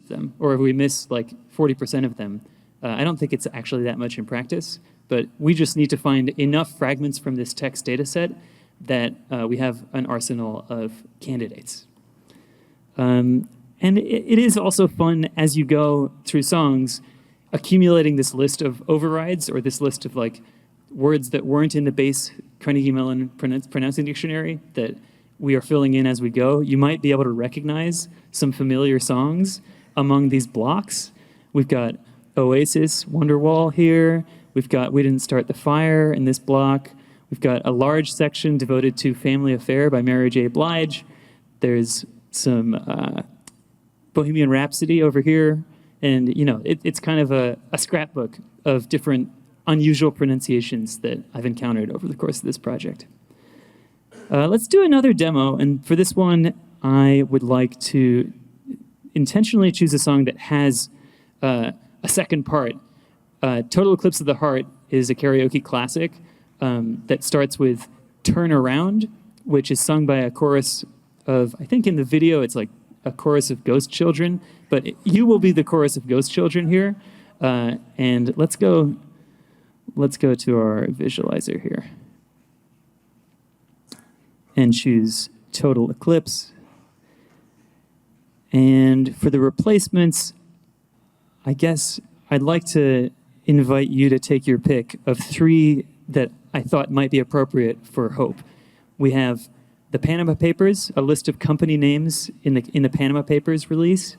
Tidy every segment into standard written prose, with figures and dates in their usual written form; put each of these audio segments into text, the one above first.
of them, or if we miss like 40% of them. I don't think it's actually that much in practice, but we just need to find enough fragments from this text data set that we have an arsenal of candidates. And it is also fun as you go through songs, accumulating this list of overrides or this list of like words that weren't in the base Carnegie Mellon pronouncing dictionary that we are filling in as we go. You might be able to recognize some familiar songs among these blocks. We've got Oasis, Wonderwall here. We've got We Didn't Start the Fire in this block. We've got a large section devoted to Family Affair by Mary J. Blige. There's some Bohemian Rhapsody over here. And, you know, it's kind of a scrapbook of different unusual pronunciations that I've encountered over the course of this project. Let's do another demo. And for this one, I would like to intentionally choose a song that has a second part. Total Eclipse of the Heart is a karaoke classic that starts with Turn Around, which is sung by a chorus of, I think in the video, it's like a chorus of ghost children, but you will be the chorus of ghost children here. And let's go to our visualizer here and choose Total Eclipse. And for the replacements, I guess I'd like to invite you to take your pick of 3 that I thought might be appropriate for Hope. We have the Panama Papers, a list of company names in the Panama Papers release.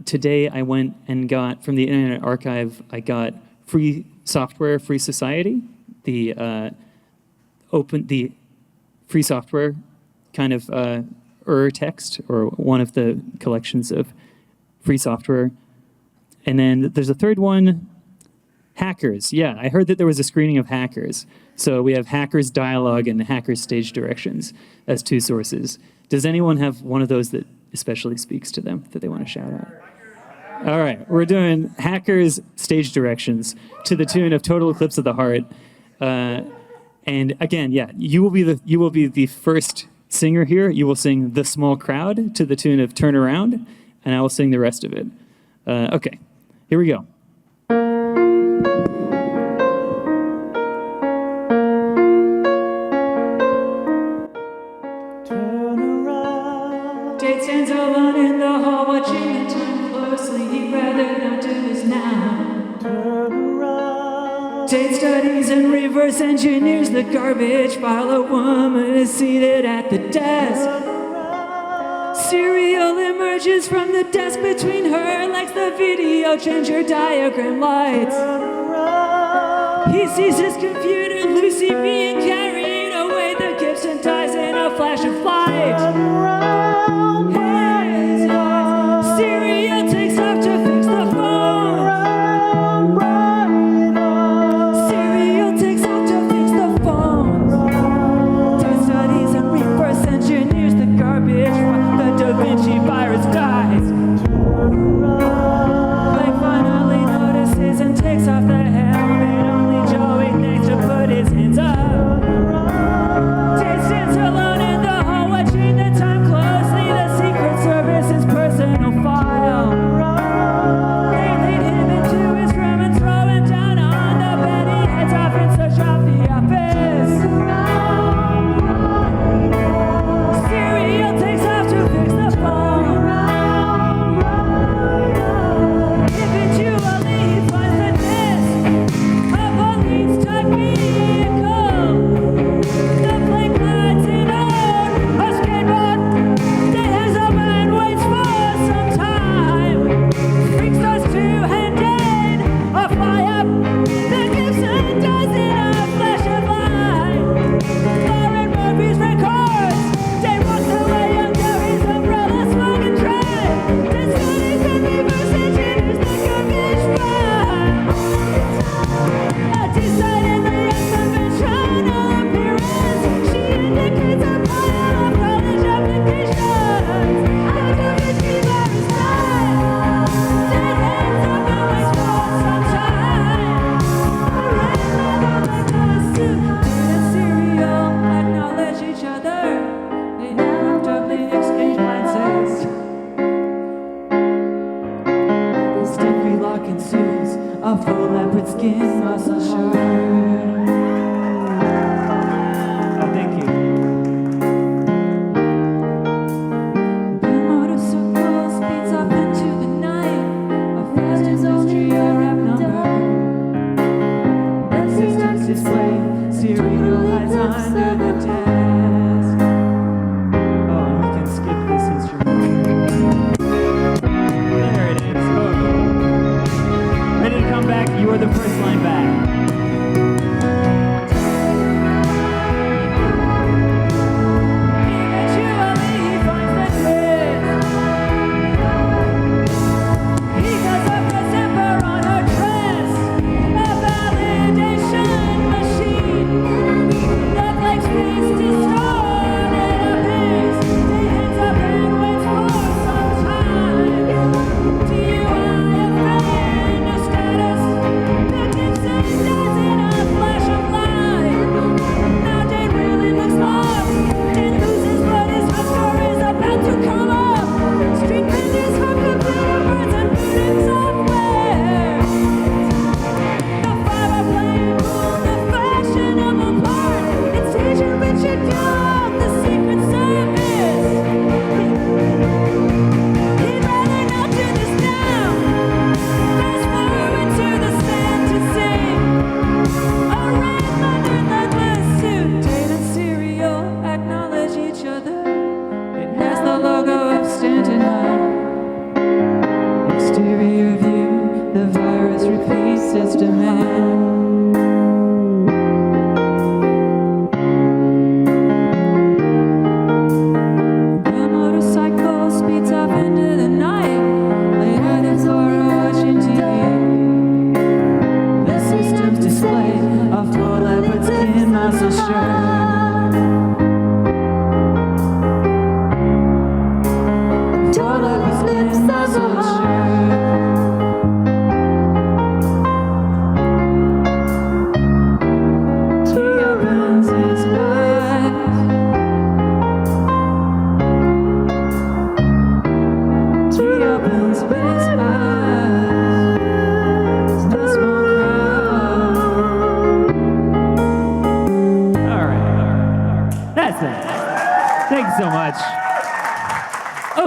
Today I went and got, from the Internet Archive, I got Free Software, Free Society, the free software kind of text, or one of the collections of free software. And then there's a third one, Hackers. Yeah, I heard that there was a screening of Hackers. So we have Hackers Dialogue and Hackers Stage Directions as 2 sources. Does anyone have one of those that especially speaks to them that they want to shout out? All right, we're doing Hackers Stage Directions to the tune of Total Eclipse of the Heart. And again, yeah, you will be the first singer here. You will sing The Small Crowd to the tune of Turn Around, and I will sing the rest of it. Okay, here we go. Turn around. Date stands alone in the hall, watching the time closely. He'd rather not do this now. Turn around. Date studies and reverse engineers the garbage file. A woman is seated at the desk. Serial emerges from the desk between her legs. The video changer diagram lights. He sees his computer, Lucy being carried away. The Gibson dies in a flash of light. His eyes. Serial takes off to fix the phone. Serial takes off to fix the phone. Data studies and reverse engineers the garbage. Da Vinci virus dies. Blake finally notices and takes off the helmet. Only Joey thinks to put his hands up.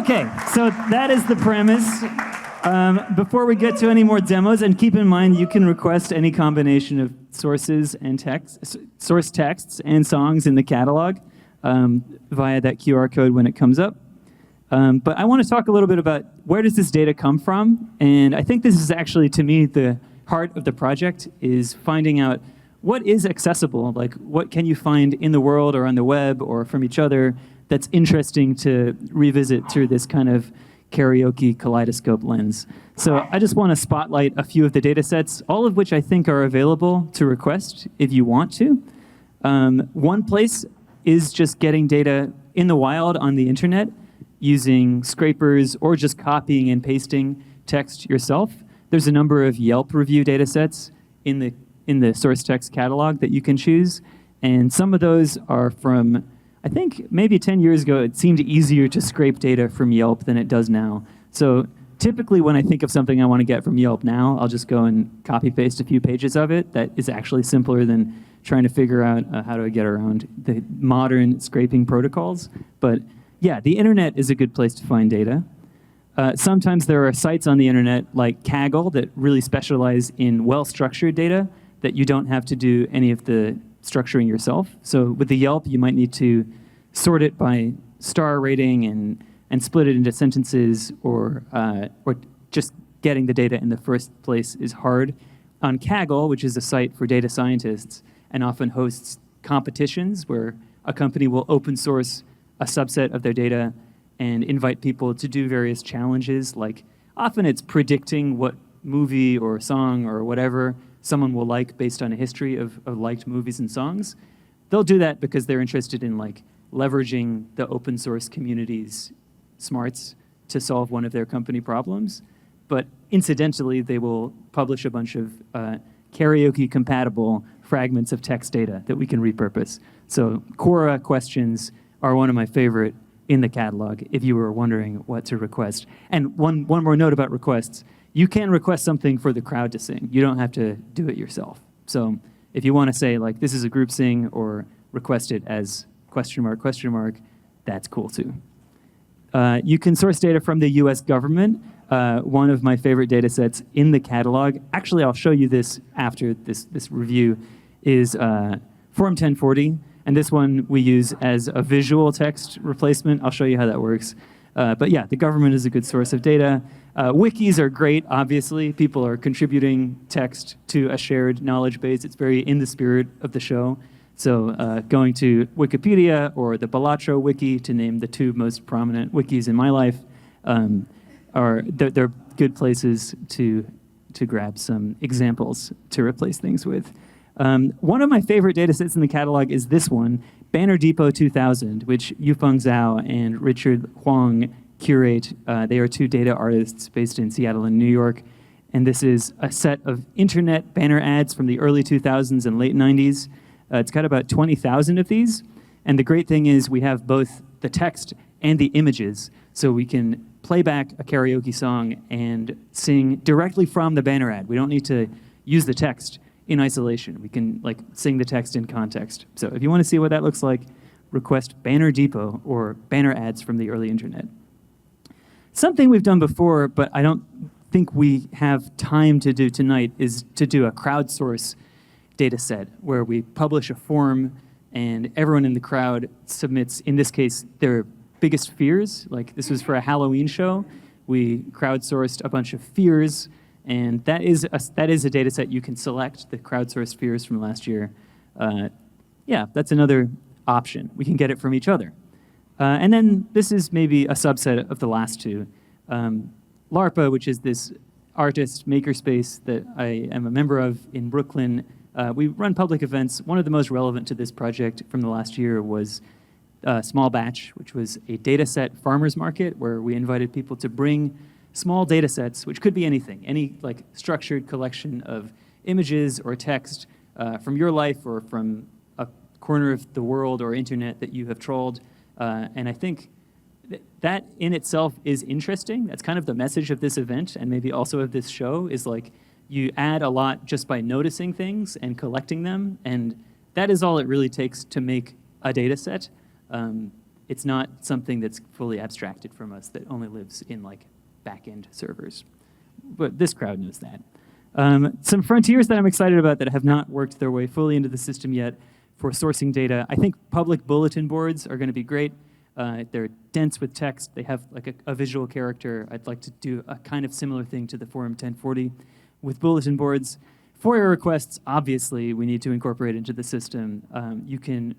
Okay, so that is the premise. Before we get to any more demos, and keep in mind you can request any combination of sources and source texts and songs in the catalog via that QR code when it comes up. But I want to talk a little bit about where does this data come from, and I think this is actually, to me, the heart of the project, is finding out what is accessible, like what can you find in the world or on the web or from each other that's interesting to revisit through this kind of karaoke kaleidoscope lens. So I just want to spotlight a few of the data sets, all of which I think are available to request if you want to. One place is just getting data in the wild on the internet using scrapers or just copying and pasting text yourself. There's a number of Yelp review data sets in the source text catalog that you can choose. And some of those are from, I think maybe 10 years ago, it seemed easier to scrape data from Yelp than it does now. So typically when I think of something I want to get from Yelp now, I'll just go and copy paste a few pages of it. That is actually simpler than trying to figure out how to get around the modern scraping protocols. But yeah, the internet is a good place to find data. Sometimes there are sites on the internet like Kaggle that really specialize in well-structured data that you don't have to do any of the structuring yourself. So with the Yelp, you might need to sort it by star rating and split it into sentences, or just getting the data in the first place is hard. On Kaggle, which is a site for data scientists and often hosts competitions where a company will open source a subset of their data and invite people to do various challenges, like often it's predicting what movie or song or whatever someone will like based on a history of liked movies and songs. They'll do that because they're interested in like leveraging the open source community's smarts to solve one of their company problems. But incidentally, they will publish a bunch of karaoke compatible fragments of text data that we can repurpose. So Quora questions are one of my favorite in the catalog, if you were wondering what to request. And one more note about requests. You can request something for the crowd to sing. You don't have to do it yourself. So if you want to say, like, this is a group sing, or request it as question mark, that's cool too. You can source data from the US government. One of my favorite data sets in the catalog, actually I'll show you this after this review, is Form 1040. And this one we use as a visual text replacement. I'll show you how that works. But yeah, the government is a good source of data. Wikis are great, obviously. People are contributing text to a shared knowledge base. It's very in the spirit of the show. So going to Wikipedia or the Balatro wiki, to name the two most prominent wikis in my life, they're good places to grab some examples to replace things with. One of my favorite data sets in the catalog is this one, Banner Depot 2000, which Yufeng Zhao and Richard Huang curate. They are two data artists based in Seattle and New York. And this is a set of internet banner ads from the early 2000s and late 90s. It's got about 20,000 of these. And the great thing is we have both the text and the images. So we can play back a karaoke song and sing directly from the banner ad. We don't need to use the text in isolation. We can like sing the text in context. So if you want to see what that looks like, request Banner Depot or banner ads from the early internet. Something we've done before, but I don't think we have time to do tonight, is to do a crowdsource data set where we publish a form and everyone in the crowd submits, in this case, their biggest fears. Like this was for a Halloween show. We crowdsourced a bunch of fears. And that is a data set you can select, the crowdsourced fears from last year. Yeah, that's another option. We can get it from each other. And then this is maybe a subset of the last two. LARPA, which is this artist makerspace that I am a member of in Brooklyn. We run public events. One of the most relevant to this project from the last year was Small Batch, which was a data set farmers market where we invited people to bring small data sets, which could be anything, any like structured collection of images or text from your life or from a corner of the world or internet that you have trolled. And I think that in itself is interesting. That's kind of the message of this event, and maybe also of this show, is like you add a lot just by noticing things and collecting them, and that is all it really takes to make a data set. It's not something that's fully abstracted from us that only lives in like back-end servers. But this crowd knows that. Some frontiers that I'm excited about that have not worked their way fully into the system yet for sourcing data. I think public bulletin boards are going to be great. They're dense with text. They have like a visual character. I'd like to do a kind of similar thing to the Forum 1040 with bulletin boards. FOIA requests, obviously, we need to incorporate into the system. You can,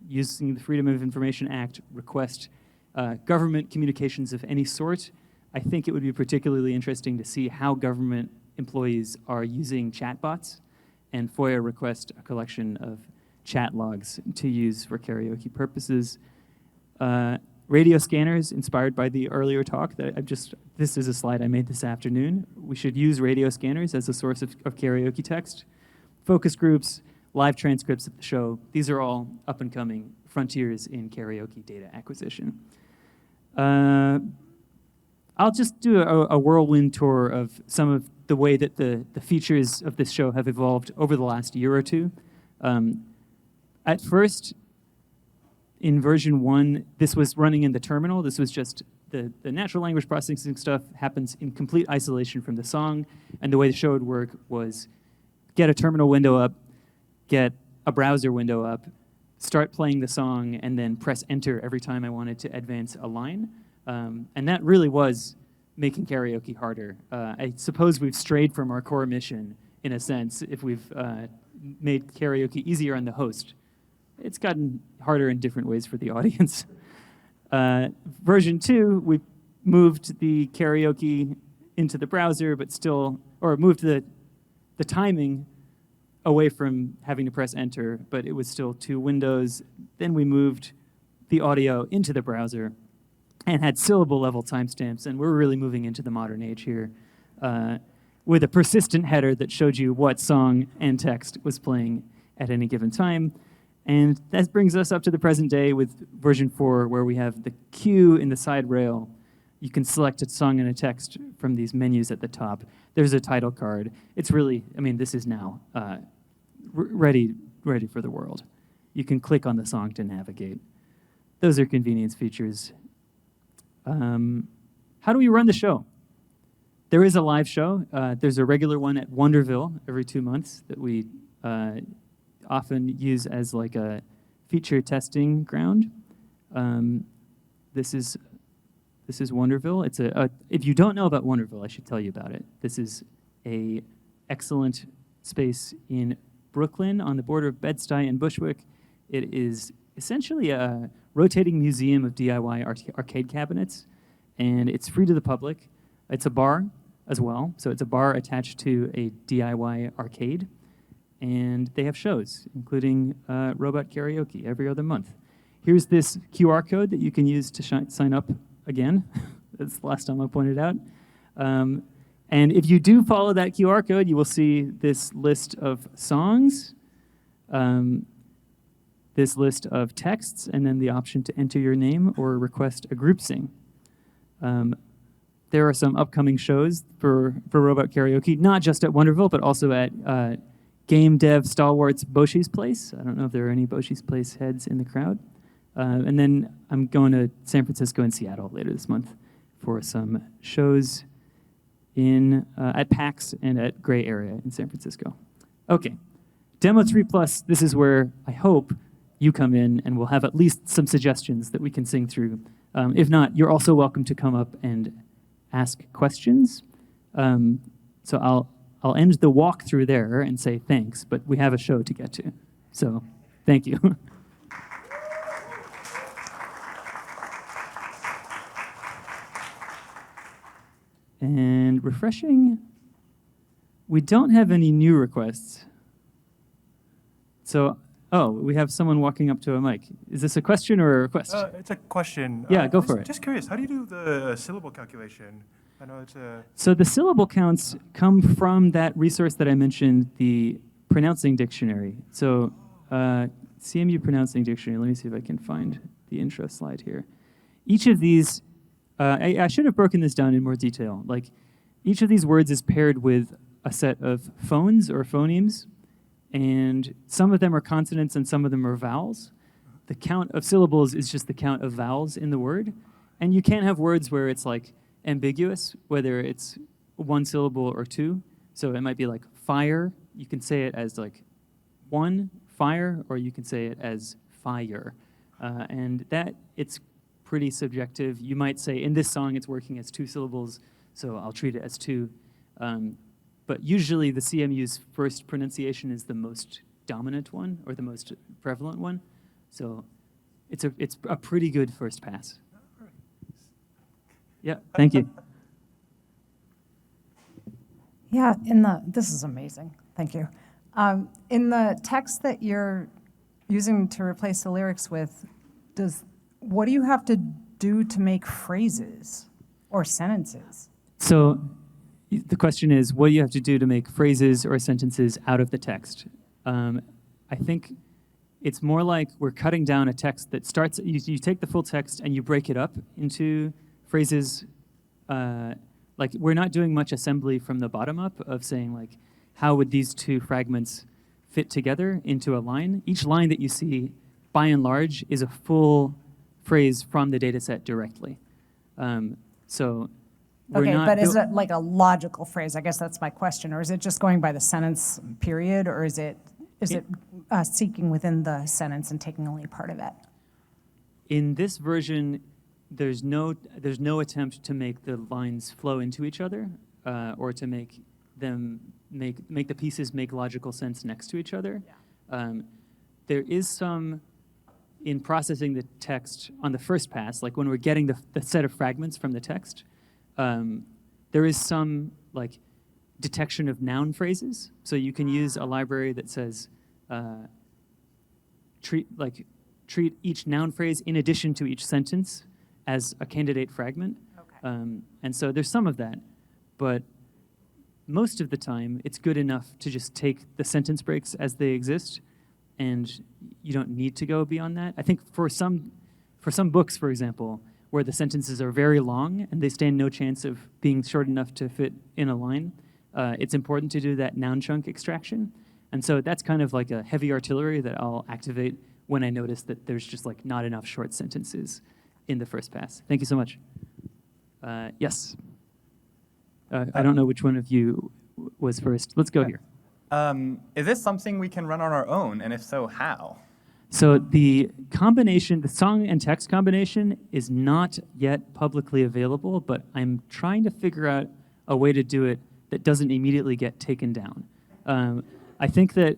using the Freedom of Information Act, request government communications of any sort. I think it would be particularly interesting to see how government employees are using chatbots, and FOIA request a collection of chat logs to use for karaoke purposes. Radio scanners, inspired by the earlier talk that this is a slide I made this afternoon. We should use radio scanners as a source of karaoke text. Focus groups, live transcripts of the show, these are all up and coming frontiers in karaoke data acquisition. I'll just do a whirlwind tour of some of the way that the features of this show have evolved over the last year or two. At first, in version 1, this was running in the terminal. This was just the natural language processing stuff happens in complete isolation from the song. And the way the show would work was get a terminal window up, get a browser window up, start playing the song, and then press enter every time I wanted to advance a line. And that really was making karaoke harder. I suppose we've strayed from our core mission, in a sense, if we've made karaoke easier on the host. It's gotten harder in different ways for the audience. Version 2, we moved the karaoke into the browser, but still, or moved the timing away from having to press enter, but it was still 2 windows. Then we moved the audio into the browser and had syllable level timestamps, and we're really moving into the modern age here with a persistent header that showed you what song and text was playing at any given time. And that brings us up to the present day with version 4, where we have the queue in the side rail. You can select a song and a text from these menus at the top. There's a title card. It's really, I mean, this is now ready for the world. You can click on the song to navigate. Those are convenience features. How do we run the show? There is a live show. There's a regular one at Wonderville every 2 months that we often use as like a feature testing ground. This is Wonderville. It's if you don't know about Wonderville, I should tell you about it. This is a excellent space in Brooklyn on the border of Bed-Stuy and Bushwick. It is essentially a rotating museum of DIY arcade cabinets, and it's free to the public. It's a bar as well, so it's a bar attached to a DIY arcade. And they have shows, including robot karaoke every other month. Here's this QR code that you can use to sign up again. That's the last time I pointed out. And if you do follow that QR code, you will see this list of songs, this list of texts, and then the option to enter your name or request a group sing. There are some upcoming shows for robot karaoke, not just at Wonderville, but also at game dev stalwarts Boshi's Place. I don't know if there are any Boshi's Place heads in the crowd. And then I'm going to San Francisco and Seattle later this month for some shows at PAX and at Gray Area in San Francisco. Okay, Demo 3+, this is where I hope you come in and we'll have at least some suggestions that we can sing through. If not, you're also welcome to come up and ask questions. So I'll end the walkthrough there and say thanks, but we have a show to get to. So thank you. And refreshing, we don't have any new requests. So, we have someone walking up to a mic. Is this a question or a request? It's a question. Yeah, go for it. Just curious, how do you do the syllable calculation? I know it's a... So the syllable counts come from that resource that I mentioned, the pronouncing dictionary. So CMU pronouncing dictionary, let me see if I can find the intro slide here. Each of these, I should have broken this down in more detail. Like, each of these words is paired with a set of phones or phonemes, and some of them are consonants and some of them are vowels. the count of syllables is just the count of vowels in the word. And you can't have words where it's like ambiguous, whether it's one syllable or two. So it might be like fire. You can say it as like one, fire, or you can say it as fire. And that, it's pretty subjective. You might say, in this song, it's working as two syllables, so I'll treat it as two. But usually the CMU's first pronunciation is the most dominant one, or the most prevalent one. So it's a pretty good first pass. Yeah, thank you. Yeah, this is amazing. Thank you. In the text that you're using to replace the lyrics with, what do you have to do to make phrases or sentences? So the question is, what do you have to do to make phrases or sentences out of the text? I think it's more like we're cutting down a text that starts, you take the full text and you break it up into phrases. Like, we're not doing much assembly from the bottom up of saying, like, how would these two fragments fit together into a line? Each line that you see, by and large, is a full phrase from the data set directly. So we're Okay, not but is it like a logical phrase? I guess that's my question. Or is it just going by the sentence period? Or is it seeking within the sentence and taking only part of it? In this version, there's no attempt to make the lines flow into each other, or to make the pieces make logical sense next to each other. Yeah. There is some, in processing the text on the first pass, like when we're getting the set of fragments from the text, there is some like detection of noun phrases. So you can use a library that says treat each noun phrase in addition to each sentence as a candidate fragment. Okay. And so there's some of that, but most of the time it's good enough to just take the sentence breaks as they exist, and you don't need to go beyond that. I think for some books, for example, where the sentences are very long and they stand no chance of being short enough to fit in a line, it's important to do that noun chunk extraction. And so that's kind of like a heavy artillery that I'll activate when I notice that there's just like not enough short sentences in the first pass. Thank you so much. Yes. I don't know which one of you was first. Let's go here. Is this something we can run on our own? And if so, how? So the combination, the song and text combination is not yet publicly available, but I'm trying to figure out a way to do it that doesn't immediately get taken down. I think that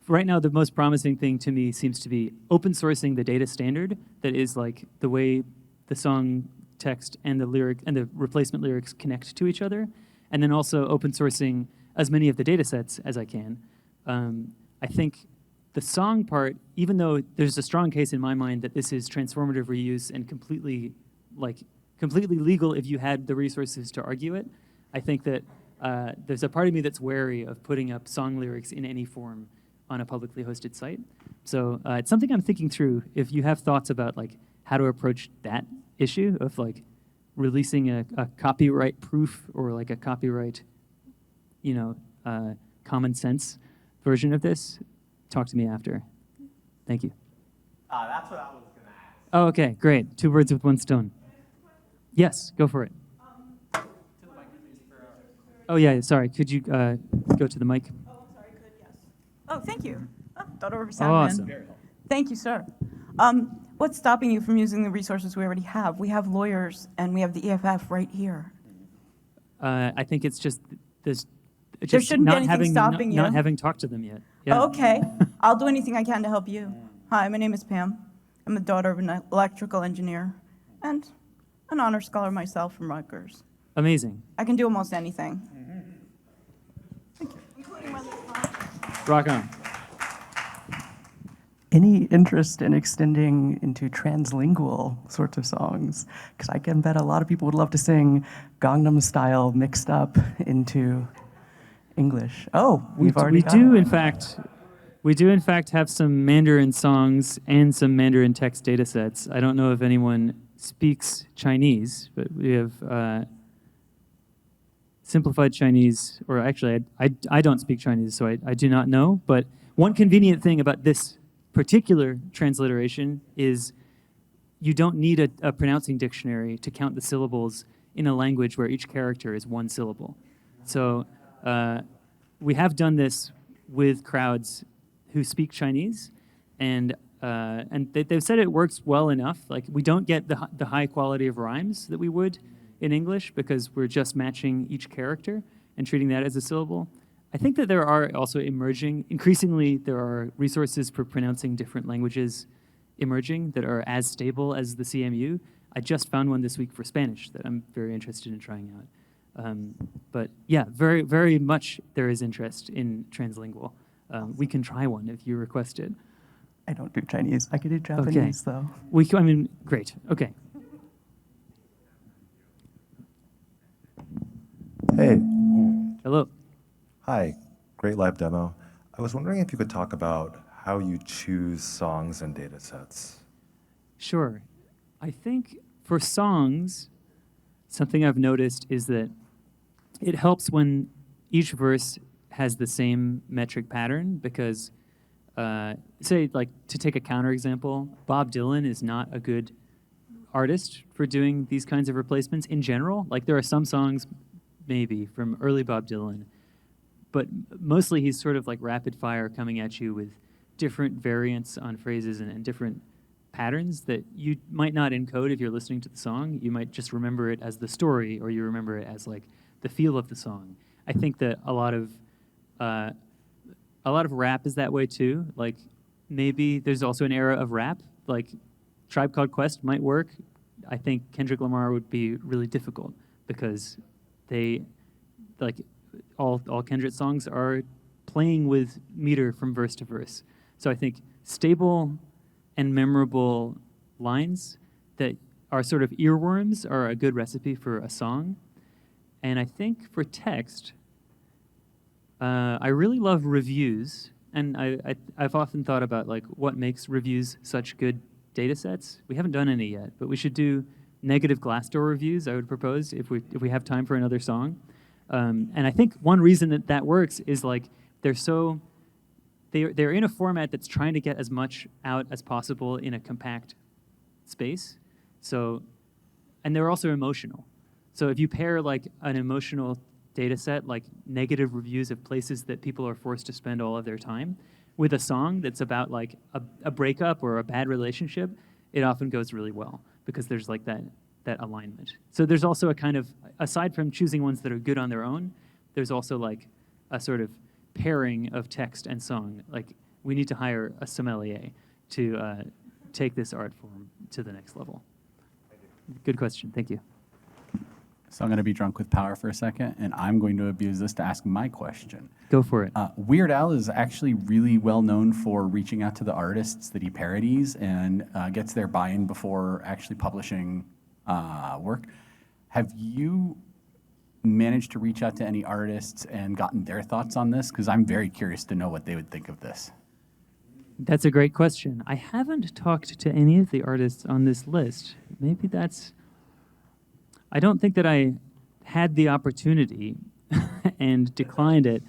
right now the most promising thing to me seems to be open sourcing the data standard that is like the way the song text and the lyric and the replacement lyrics connect to each other, and then also open sourcing as many of the data sets as I can. I think the song part, even though there's a strong case in my mind that this is transformative reuse and completely legal if you had the resources to argue it, I think that there's a part of me that's wary of putting up song lyrics in any form on a publicly hosted site. So it's something I'm thinking through. If you have thoughts about like how to approach that issue of like releasing a copyright proof or like a copyright, common sense version of this, talk to me after. Thank you. That's what I was going to ask. Oh, okay, great. Two birds with one stone. Yes, go for it. Oh, yeah, sorry. Could you go to the mic? Oh, I'm sorry, could, yes. Oh, thank you. Oh, thought over sound Awesome. man. Thank you, sir. What's stopping you from using the resources we already have? We have lawyers and we have the EFF right here. I think it's just this. There shouldn't be anything stopping you. Not having talked to them yet. Yeah. Okay, I'll do anything I can to help you. Hi, my name is Pam. I'm the daughter of an electrical engineer and an honor scholar myself from Rutgers. Amazing. I can do almost anything. Thank you. Including my little Rock on. Any interest in extending into translingual sorts of songs? Because I can bet a lot of people would love to sing Gangnam Style mixed up into English. Oh, we do in fact have some Mandarin songs and some Mandarin text data sets. I don't know if anyone speaks Chinese, but we have simplified Chinese, or actually I don't speak Chinese, so I do not know. But one convenient thing about this particular transliteration is you don't need a pronouncing dictionary to count the syllables in a language where each character is one syllable. So we have done this with crowds who speak Chinese, and they've said it works well enough. Like, we don't get the high quality of rhymes that we would in English because we're just matching each character and treating that as a syllable. I think that there are also increasingly there are resources for pronouncing different languages emerging that are as stable as the CMU. I just found one this week for Spanish that I'm very interested in trying out. But yeah, very, very much there is interest in translingual. We can try one if you request it. I don't do Chinese. I could do Japanese, though. I mean, great. Okay. Hey. Hello. Hi. Great live demo. I was wondering if you could talk about how you choose songs and data sets. Sure. I think for songs, something I've noticed is that it helps when each verse has the same metric pattern because, say, like, to take a counterexample, Bob Dylan is not a good artist for doing these kinds of replacements in general. Like, there are some songs, maybe, from early Bob Dylan, but mostly he's sort of like rapid fire coming at you with different variants on phrases and different patterns that you might not encode if you're listening to the song. You might just remember it as the story, or you remember it as like the feel of the song. I think that a lot of rap is that way too. Like, maybe there's also an era of rap. Like, Tribe Called Quest might work. I think Kendrick Lamar would be really difficult because they, like, all Kendrick songs are playing with meter from verse to verse. So I think stable and memorable lines that are sort of earworms are a good recipe for a song. And I think for text, I really love reviews. And I've often thought about, like, what makes reviews such good data sets. We haven't done any yet, but we should do negative Glassdoor reviews, I would propose, if we have time for another song. And I think one reason that works is, like, they're in a format that's trying to get as much out as possible in a compact space. So, and they're also emotional. So if you pair, like, an emotional data set, like negative reviews of places that people are forced to spend all of their time, with a song that's about, like, a breakup or a bad relationship, it often goes really well because there's, like, that alignment. So there's also a kind of, aside from choosing ones that are good on their own, there's also, like, a sort of pairing of text and song. Like, we need to hire a sommelier to take this art form to the next level. Good question. Thank you. So I'm going to be drunk with power for a second, and I'm going to abuse this to ask my question. Go for it. Weird Al is actually really well known for reaching out to the artists that he parodies and gets their buy-in before actually publishing work. Have you managed to reach out to any artists and gotten their thoughts on this? Because I'm very curious to know what they would think of this. That's a great question. I haven't talked to any of the artists on this list. Maybe that's... I don't think that I had the opportunity and declined it.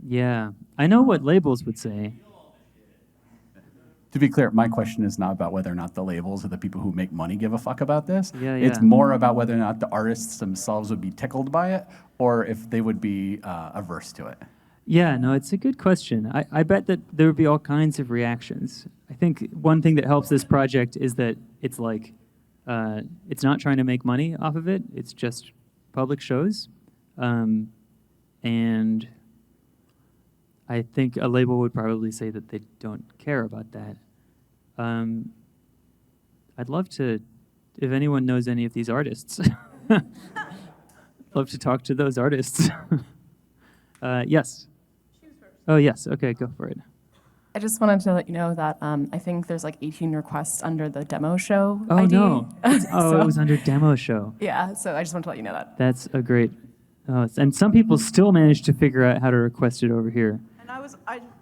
Yeah, I know what labels would say. To be clear, my question is not about whether or not the labels or the people who make money give a fuck about this. Yeah. It's more about whether or not the artists themselves would be tickled by it or if they would be averse to it. Yeah, no, it's a good question. I bet that there would be all kinds of reactions. I think one thing that helps this project is that it's like, it's not trying to make money off of it. It's just public shows. And I think a label would probably say that they don't care about that. I'd love to, if anyone knows any of these artists, love to talk to those artists. Yes. Oh, yes. Okay, go for it. I just wanted to let you know that I think there's like 18 requests under the demo show Oh, ID. no. So, It was under demo show. yeah, so I just wanted to let you know that. That's a great... and some people still manage to figure out how to request it over here. And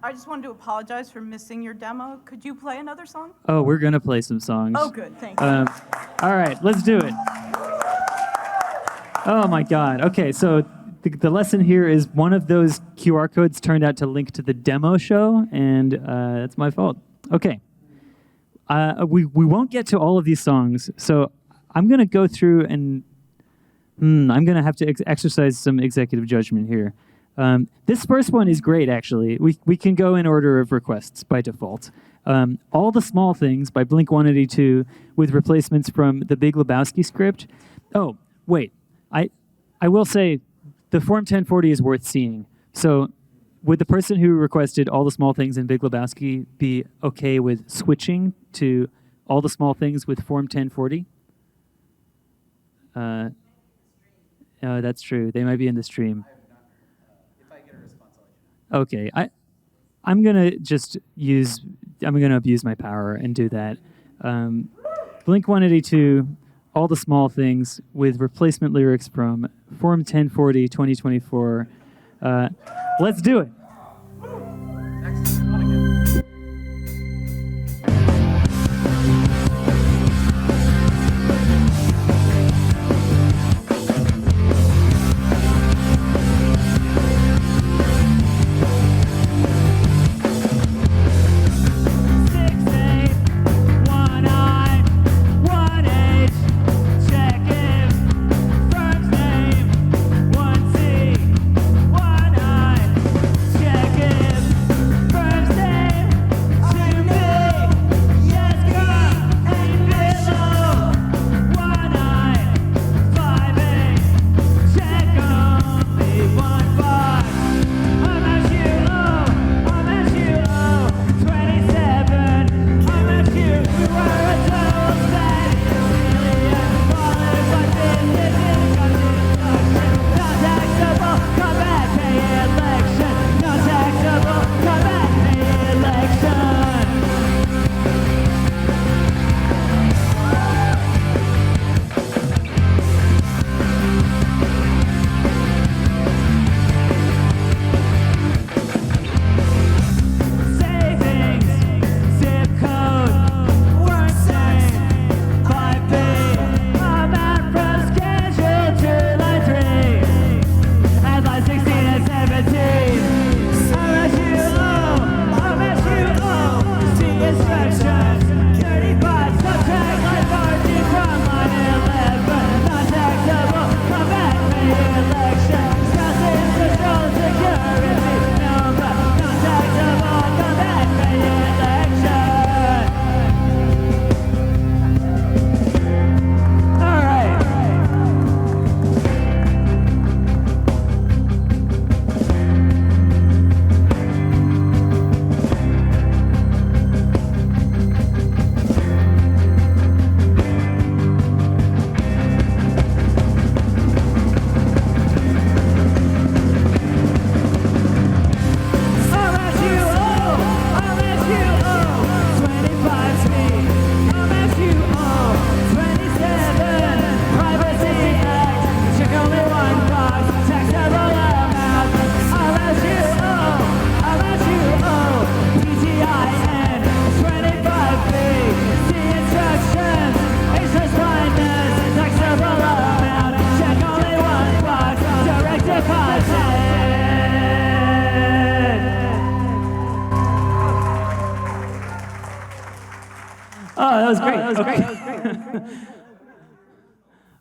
I just wanted to apologize for missing your demo. Could you play another song? Oh, we're going to play some songs. Oh, good. Thank you. All right, let's do it. Oh, my God. Okay, so the lesson here is one of those QR codes turned out to link to the demo show, and that's my fault. Okay. We won't get to all of these songs, so I'm going to go through and I'm going to have to exercise some executive judgment here. This first one is great, actually. We can go in order of requests by default. All the Small Things by Blink-182 with replacements from the Big Lebowski script. Oh, wait. I will say the Form 1040 is worth seeing. So would the person who requested All the Small Things in Big Lebowski be okay with switching to All the Small Things with Form 1040? Oh, that's true. They might be in the stream. If I get a response, I'll let you know. Okay, I'm gonna abuse my power and do that. Blink-182, All the Small Things with replacement lyrics from Form 1040 2024. Let's do it.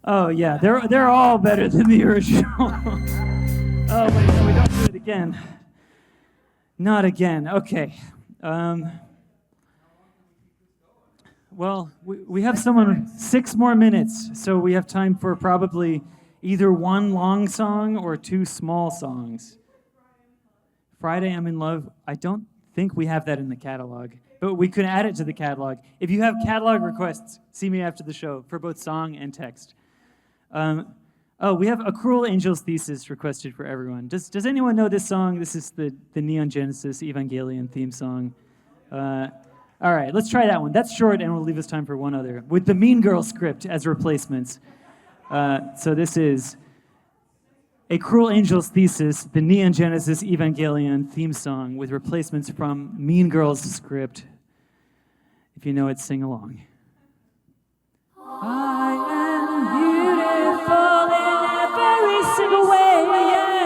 Oh yeah, they're all better than the original. Oh wait, no, we don't do it again. Not again. Okay. Well, we have 6 more minutes, so we have time for probably either one long song or 2 small songs. Friday, I'm in Love. I don't think we have that in the catalog, but we could add it to the catalog. If you have catalog requests, see me after the show for both song and text. We have A Cruel Angel's Thesis requested for everyone. Does anyone know this song? This is the Neon Genesis Evangelion theme song. All right, let's try that one. That's short, and we'll leave us time for one other, with the Mean Girl script as replacements. So this is A Cruel Angel's Thesis, the Neon Genesis Evangelion theme song with replacements from Mean Girl's script. If you know it, sing along. I am beautiful in every single way, yeah.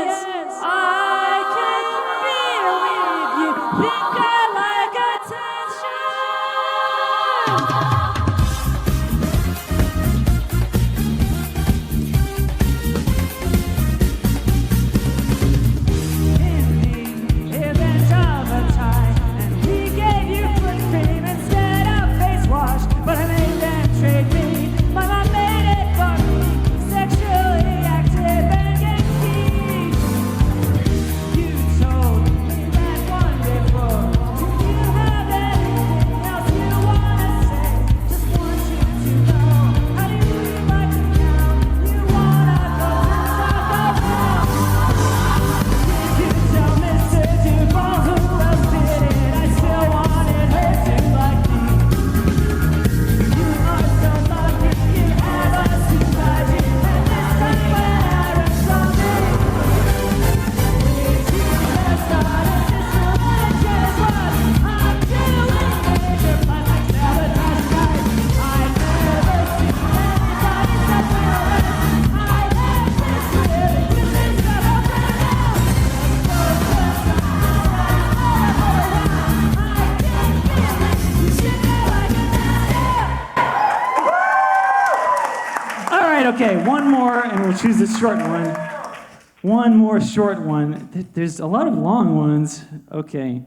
Okay, one more, and we'll choose a short one. One more short one. There's a lot of long ones. Okay.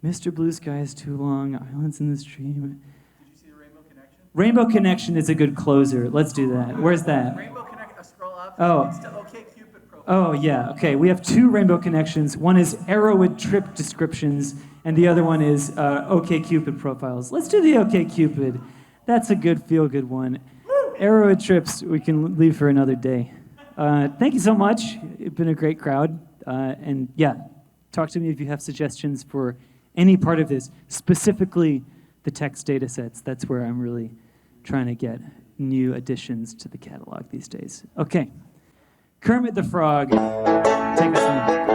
Mr. Blue Sky is too long. Islands in the Stream. Did you see the Rainbow Connection? Rainbow Connection is a good closer. Let's do that. Where's that? Rainbow Connection, scroll up. Oh. It's to OK Cupid profile. Oh, yeah. Okay, we have two Rainbow Connections. One is Arrowwood trip descriptions, and the other one is OkCupid profiles. Let's do the OkCupid. That's a good feel-good one. Arrowwood trips we can leave for another day. Thank you so much. It's been a great crowd. And yeah, talk to me if you have suggestions for any part of this, specifically the text data sets. That's where I'm really trying to get new additions to the catalog these days. Okay, Kermit the Frog, take us home.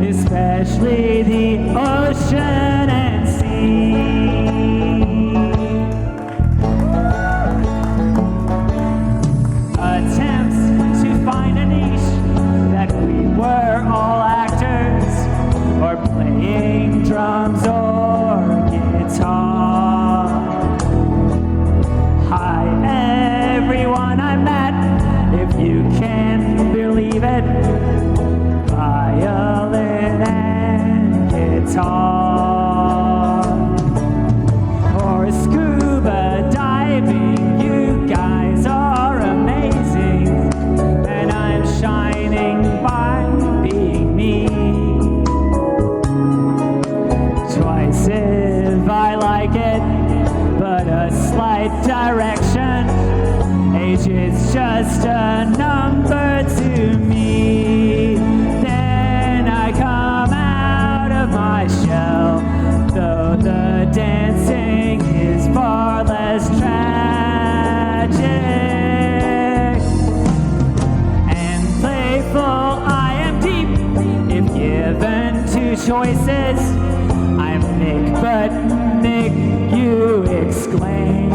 Especially the ocean and sea. Attempts to find a niche that we were all actors or playing drums or guitar. Hi everyone I met, if you can believe it. Violin and guitar, or scuba diving. You guys are amazing, and I'm shining by being me. Twice if I like it, but a slight direction. Age is just a number to me. Come out of my shell, though the dancing is far less tragic. And playful I am deep, if given two choices. I'm Nick, but Nick, you exclaim.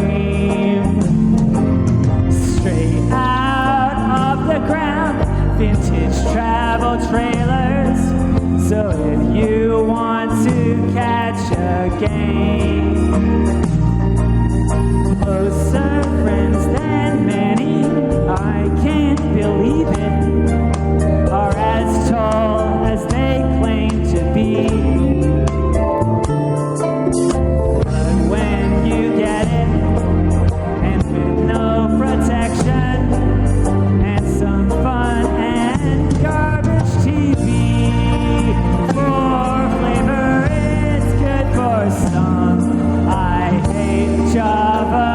Straight out of the ground, vintage travel trailers. So if you want to catch a game, closer friends than many, I can't believe it, are as tall as they claim to be. But when you get it, and with no protection, and some fun and garbage TV, for flavor, it's good for some. I hate Java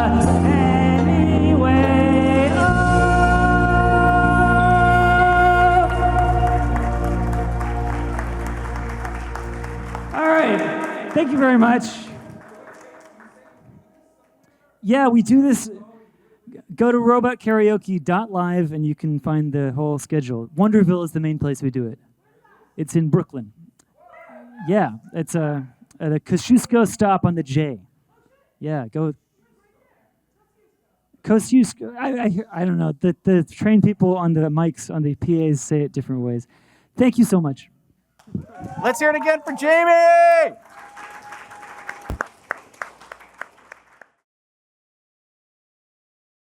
anyway. Oh. All right. Thank you very much. Yeah, we do this. Go to robotkaraoke.live and you can find the whole schedule. Wonderville is the main place we do it. It's in Brooklyn. Yeah, it's at a Kosciuszko stop on the J. Yeah, go. Kosciuszko. I don't know. The trained people on the mics, on the PAs say it different ways. Thank you so much. Let's hear it again for Jamie!